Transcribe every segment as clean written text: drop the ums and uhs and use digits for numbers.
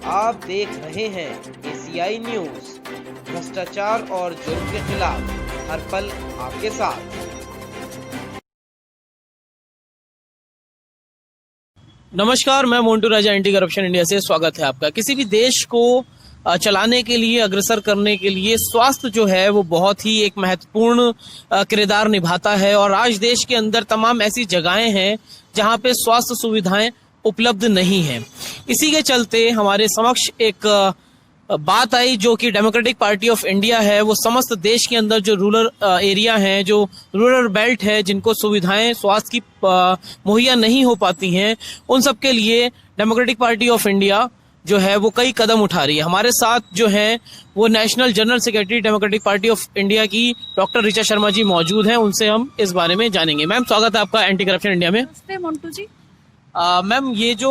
आप देख रहे हैं एशियाई न्यूज। भ्रष्टाचार और जुर्म के खिलाफ हर पल आपके साथ। नमस्कार, मैं मोन्टू राजा, एंटी करप्शन इंडिया से स्वागत है आपका। किसी भी देश को चलाने के लिए, अग्रसर करने के लिए स्वास्थ्य जो है वो बहुत ही एक महत्वपूर्ण किरदार निभाता है। और आज देश के अंदर तमाम ऐसी जगहें हैं जहां पे स्वास्थ्य सुविधाएं उपलब्ध नहीं है। इसी के चलते हमारे समक्ष एक बात आई जो कि डेमोक्रेटिक पार्टी ऑफ इंडिया है, वो समस्त देश के अंदर जो रूरल एरिया हैं, जो रूरल बेल्ट है, जिनको सुविधाएं स्वास्थ्य की मुहैया नहीं हो पाती हैं, उन सब के लिए डेमोक्रेटिक पार्टी ऑफ इंडिया जो है वो कई कदम उठा रही है। हमारे साथ जो है वो national general secretary democratic party of India की डॉक्टर ऋचा शर्मा जी मौजूद हैं। उनसे हम इस बारे में जानेंगे। मैम, स्वागत है आपका एंटी करप्शन इंडिया में। नमस्ते मोन्टू जी। मैम, ये जो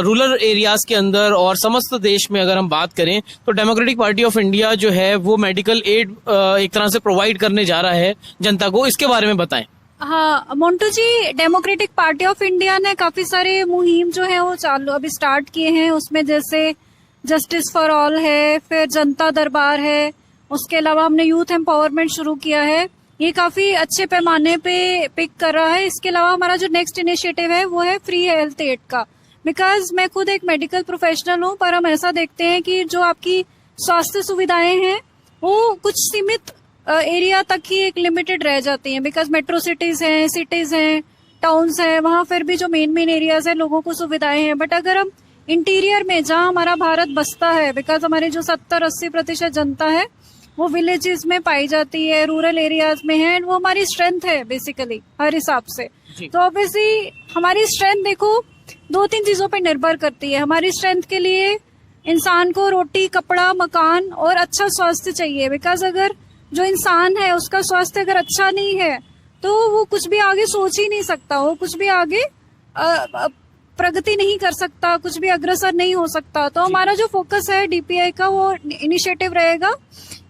रूरल एरियाज के अंदर और समस्त देश में अगर हम बात करें तो डेमोक्रेटिक पार्टी ऑफ इंडिया जो है वो मेडिकल एड एक तरह से प्रोवाइड करने जा रहा है जनता को। इसके बारे में बताएं। हाँ मोन्टू जी, डेमोक्रेटिक पार्टी ऑफ इंडिया ने काफी सारे मुहिम जो है वो चालू अभी स्टार्ट किए हैं। उसमें जैसे जस्टिस फॉर ऑल है, फिर जनता दरबार है, उसके अलावा हमने यूथ एम्पावरमेंट शुरू किया है। ये काफी अच्छे पैमाने पे पिक कर रहा है। इसके अलावा हमारा जो नेक्स्ट इनिशिएटिव है वो है फ्री हेल्थ एड का। बिकॉज मैं खुद एक मेडिकल प्रोफेशनल हूँ, पर हम ऐसा देखते हैं कि जो आपकी स्वास्थ्य सुविधाएं हैं वो कुछ सीमित एरिया तक ही एक लिमिटेड रह जाती हैं। बिकॉज मेट्रो सिटीज हैं, टाउन्स हैं, वहां फिर भी जो मेन एरियाज है लोगों को सुविधाएं हैं। बट अगर हम इंटीरियर में, जहाँ हमारा भारत बसता है, बिकॉज हमारे जो 70-80% जनता है वो विलेजेस में पाई जाती है, रूरल एरियाज में है, वो हमारी स्ट्रेंथ है बेसिकली हर हिसाब से। तो ऑब्वियसली हमारी स्ट्रेंथ देखो 2-3 चीजों पे निर्भर करती है। हमारी स्ट्रेंथ के लिए इंसान को रोटी, कपड़ा, मकान और अच्छा स्वास्थ्य चाहिए। बिकॉज अगर जो इंसान है उसका स्वास्थ्य अगर अच्छा नहीं है तो वो कुछ भी आगे सोच ही नहीं सकता, वो कुछ भी आगे प्रगति नहीं कर सकता, कुछ भी अग्रसर नहीं हो सकता। तो हमारा जो फोकस है डीपीआई का वो इनिशिएटिव रहेगा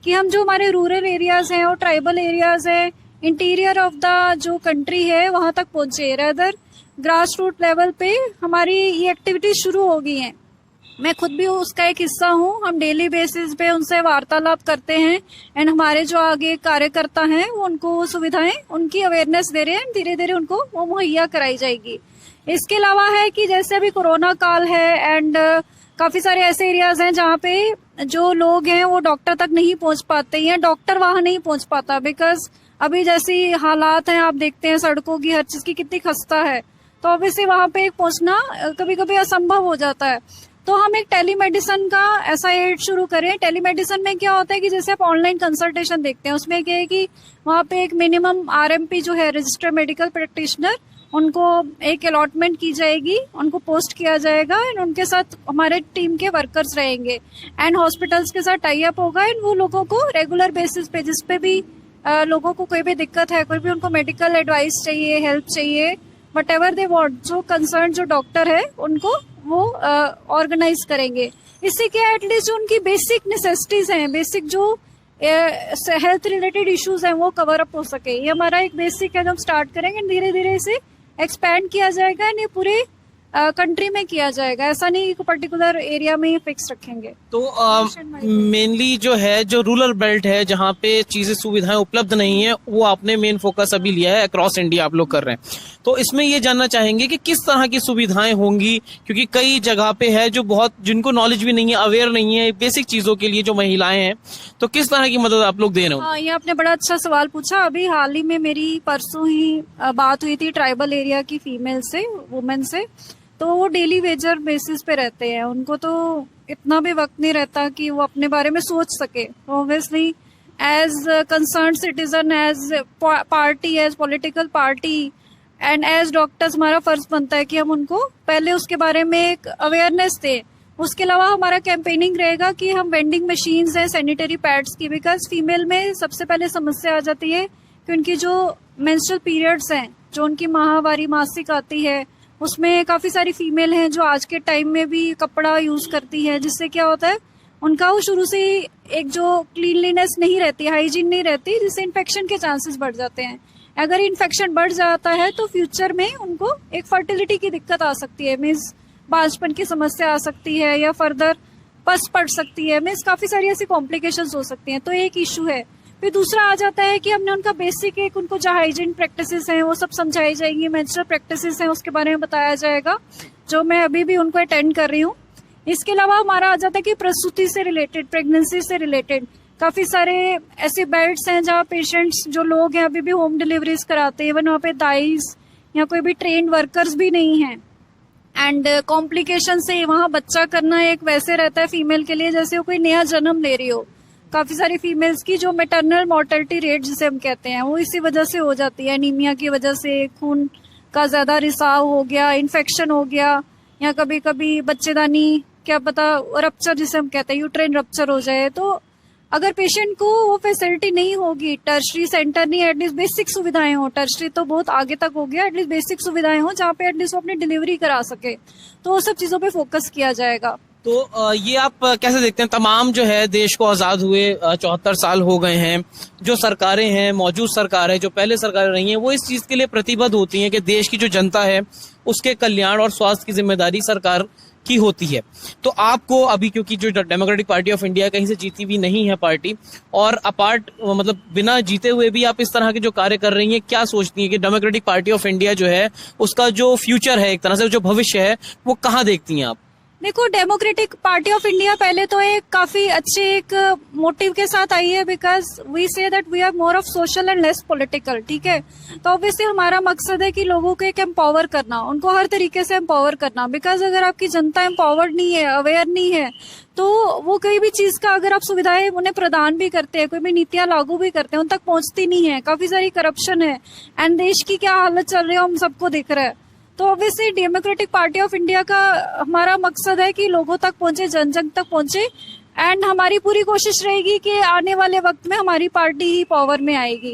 कि हम जो हमारे रूरल एरियाज हैं और ट्राइबल एरियाज हैं, इंटीरियर ऑफ द जो कंट्री है वहां तक पहुंचे। रेदर ग्रास रूट लेवल पे हमारी ये एक्टिविटी शुरू हो गई है। मैं खुद भी उसका एक हिस्सा हूँ। हम डेली बेसिस पे उनसे वार्तालाप करते हैं एंड हमारे जो आगे कार्यकर्ता हैं वो उनको सुविधाएं, उनकी अवेयरनेस दे रहे हैं। धीरे धीरे उनको वो मुहैया कराई जाएगी। इसके अलावा है कि जैसे अभी कोरोना काल है एंड काफी सारे ऐसे एरियाज हैं जहाँ पे जो लोग हैं वो डॉक्टर तक नहीं पहुंच पाते या डॉक्टर वहां नहीं पहुंच पाता। बिकॉज अभी जैसी हालात हैं, आप देखते हैं सड़कों की, हर चीज की कितनी खस्ता है, तो ऑब्वियसली वहां पे पहुंचना कभी कभी असंभव हो जाता है। तो हम एक टेलीमेडिसिन का ऐसा एड शुरू करें। टेलीमेडिसिन में क्या होता है कि जैसे आप ऑनलाइन कंसल्टेशन देखते हैं, उसमें क्या है कि वहाँ पे एक मिनिमम आरएमपी जो है, रजिस्टर्ड मेडिकल प्रैक्टिशनर, उनको एक अलॉटमेंट की जाएगी, उनको पोस्ट किया जाएगा एंड उनके साथ हमारे टीम के वर्कर्स रहेंगे एंड हॉस्पिटल्स के साथ टाई अप होगा एंड वो लोगों को रेगुलर बेसिस पे, जिस पे भी लोगों को कोई भी दिक्कत है, कोई भी उनको मेडिकल एडवाइस चाहिए, हेल्प चाहिए, वट एवर दे वांट, जो कंसर्न जो डॉक्टर है उनको वो ऑर्गेनाइज करेंगे। इससे क्या एटलीस्ट जो उनकी बेसिक नेसेसिटीज हैं, बेसिक जो हेल्थ रिलेटेड इश्यूज हैं वो कवर अप हो सके। ये हमारा एक बेसिक है जो हम स्टार्ट करेंगे, धीरे धीरे इसे एक्सपैंड किया जाएगा एंड ये पूरे कंट्री में किया जाएगा। ऐसा नहीं कि पर्टिकुलर एरिया में ही फिक्स रखेंगे। तो मेनली जो है, जो रूरल बेल्ट है जहाँ पे चीजें सुविधाएं उपलब्ध नहीं है, वो आपने मेन फोकस अभी लिया है। अक्रॉस इंडिया आप लोग कर रहे हैं, तो इसमें ये जानना चाहेंगे कि किस तरह की सुविधाएं होंगी, क्योंकि कई जगह पे है जो बहुत, जिनको नॉलेज भी नहीं है, अवेयर नहीं है बेसिक चीजों के लिए, जो महिलाएं हैं, तो किस तरह की मदद आप लोग दे रहे हो? हाँ, ये आपने बड़ा अच्छा सवाल पूछा। अभी हाल ही में मेरी परसों ही बात हुई थी ट्राइबल एरिया की फीमेल से, वुमेन से। तो वो डेली वेजर बेसिस पे रहते हैं, उनको तो इतना भी वक्त नहीं रहता कि वो अपने बारे में सोच सके। Obviously as concern citizen, as party, as political party and as doctors, हमारा फर्ज बनता है कि हम उनको पहले उसके बारे में एक अवेयरनेस दें। उसके अलावा हमारा कैंपेनिंग रहेगा कि हम वेंडिंग मशीन्स हैं सैनिटरी पैड्स की। बिकॉज फीमेल में सबसे पहले समस्या आ जाती है कि उनकी जो मेंस्ट्रुअल पीरियड्स हैं, जो उनकी माहवारी मासिक आती है, उसमें काफी सारी फीमेल हैं जो आज के टाइम में भी कपड़ा यूज करती है, जिससे क्या होता है उनका वो शुरू से एक जो क्लीनलीनेस नहीं रहती, हाइजीन नहीं रहती, जिससे इन्फेक्शन के चांसेस बढ़ जाते हैं। अगर इन्फेक्शन बढ़ जाता है तो फ्यूचर में उनको एक फर्टिलिटी की दिक्कत आ सकती है। मीन्स बांझपन की समस्या आ सकती है या फर्दर पस पड़ सकती है, मीन्स काफी सारी ऐसी कॉम्प्लिकेशंस हो सकती हैं, तो एक इशू है। फिर दूसरा आ जाता है कि हमने उनका बेसिक एक उनको जो हाइजीन प्रैक्टिसेस हैं वो सब समझाई जाएंगी, मेंस्ट्रुअल प्रैक्टिसेस हैं उसके बारे में बताया जाएगा, जो मैं अभी भी उनको अटेंड कर रही हूँ। इसके अलावा हमारा आ जाता है कि प्रसूति से रिलेटेड, प्रेगनेंसी से रिलेटेड काफी सारे ऐसे बेड्स हैं जहाँ पेशेंट्स जो लोग हैं अभी भी होम डिलीवरीज कराते हैं, इवन वहाँ पे दाइज या कोई भी ट्रेन्ड वर्कर्स भी नहीं है। एंड कॉम्प्लिकेशन से वहाँ बच्चा करना एक वैसे रहता है फीमेल के लिए जैसे वो कोई नया जन्म ले रही हो। काफी सारी फीमेल्स की जो मैटरनल मोर्टेलिटी रेट जिसे हम कहते हैं वो इसी वजह से हो जाती है, एनीमिया की वजह से, खून का ज्यादा रिसाव हो गया, इन्फेक्शन हो गया, या कभी कभी बच्चेदानी क्या पता रप्चर जिसे हम कहते हैं यूट्राइन रप्चर हो जाए। तो अगर पेशेंट को वो फैसिलिटी नहीं होगी, टर्शरी सेंटर नहीं, एटलीस्ट बेसिक सुविधाएं हो, टर्शरी तो बहुत आगे तक हो गया, एटलीस्ट बेसिक सुविधाएं हो जहाँ पे एटलीस्ट वो अपनी डिलीवरी करा सके, तो वो सब चीजों पे फोकस किया जाएगा। तो ये आप कैसे देखते हैं, तमाम जो है देश को आजाद हुए 74 साल हो गए हैं, जो सरकारें हैं, मौजूद सरकार है, जो पहले सरकारें रही हैं, वो इस चीज के लिए प्रतिबद्ध होती हैं कि देश की जो जनता है उसके कल्याण और स्वास्थ्य की जिम्मेदारी सरकार की होती है। तो आपको अभी, क्योंकि जो डेमोक्रेटिक पार्टी ऑफ इंडिया कहीं से जीती भी नहीं है पार्टी, और अपार्ट मतलब बिना जीते हुए भी आप इस तरह के जो कार्य कर रही हैं, क्या सोचती हैं कि डेमोक्रेटिक पार्टी ऑफ इंडिया जो है उसका जो फ्यूचर है, एक तरह से जो भविष्य है, वो कहाँ देखती हैं आप? देखो, डेमोक्रेटिक पार्टी ऑफ इंडिया पहले तो एक काफी अच्छे एक मोटिव के साथ आई है, because we say that we are more of social and less political, ठीक है। तो ऑब्वियसली हमारा मकसद है कि लोगों को एक एम्पावर करना, उनको हर तरीके से एम्पावर करना, बिकॉज अगर आपकी जनता एम्पावर्ड नहीं है, अवेयर नहीं है, तो वो कोई भी चीज का अगर आप सुविधाएं उन्हें प्रदान भी करते हैं, कोई भी नीतियां लागू भी करते हैं, उन तक पहुंचती नहीं है। काफी सारी करप्शन है एंड देश की क्या हालत चल रही है हम सबको दिख रहा है। तो obviously democratic party of India का हमारा मकसद है कि लोगों तक पहुंचे, जन जन तक पहुंचे, एंड हमारी पूरी कोशिश रहेगी कि आने वाले वक्त में हमारी पार्टी ही पावर में आएगी।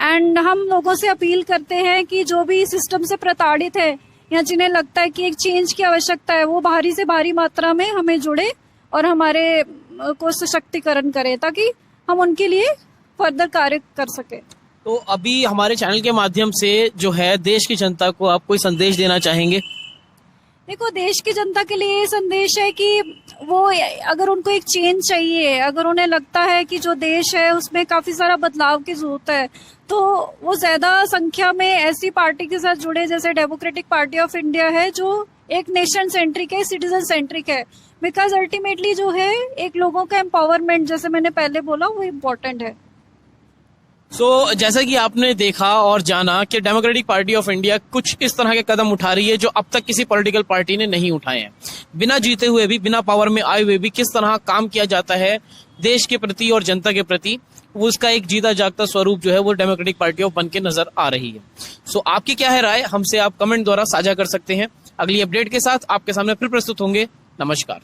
एंड हम लोगों से अपील करते हैं कि जो भी सिस्टम से प्रताड़ित है या जिन्हें लगता है कि एक चेंज की आवश्यकता है, वो भारी से भारी मात्रा में हमें जुड़े और हमारे को सशक्तिकरण करें, ताकि हम उनके लिए फर्दर कार्य कर सके। तो अभी हमारे चैनल के माध्यम से जो है देश की जनता को आप कोई संदेश देना चाहेंगे? देखो, देश की जनता के लिए ये संदेश है कि वो अगर उनको एक चेंज चाहिए, अगर उन्हें लगता है कि जो देश है उसमें काफी सारा बदलाव की जरूरत है, तो वो ज्यादा संख्या में ऐसी पार्टी के साथ जुड़े जैसे डेमोक्रेटिक पार्टी ऑफ इंडिया है, जो एक नेशन सेंट्रिक है, सिटीजन सेंट्रिक है। बिकॉज अल्टीमेटली जो है एक लोगों का एम्पावरमेंट, जैसे मैंने पहले बोला, वो इम्पोर्टेंट है। जैसा कि आपने देखा और जाना कि डेमोक्रेटिक पार्टी ऑफ इंडिया कुछ इस तरह के कदम उठा रही है जो अब तक किसी पॉलिटिकल पार्टी ने नहीं उठाए हैं। बिना जीते हुए भी, बिना पावर में आए हुए भी किस तरह काम किया जाता है देश के प्रति और जनता के प्रति, वो उसका एक जीता जागता स्वरूप जो है वो डेमोक्रेटिक पार्टी ऑफ बन के नजर आ रही है। आपकी क्या है राय, हमसे आप कमेंट द्वारा साझा कर सकते हैं। अगली अपडेट के साथ आपके सामने फिर प्रस्तुत होंगे। नमस्कार।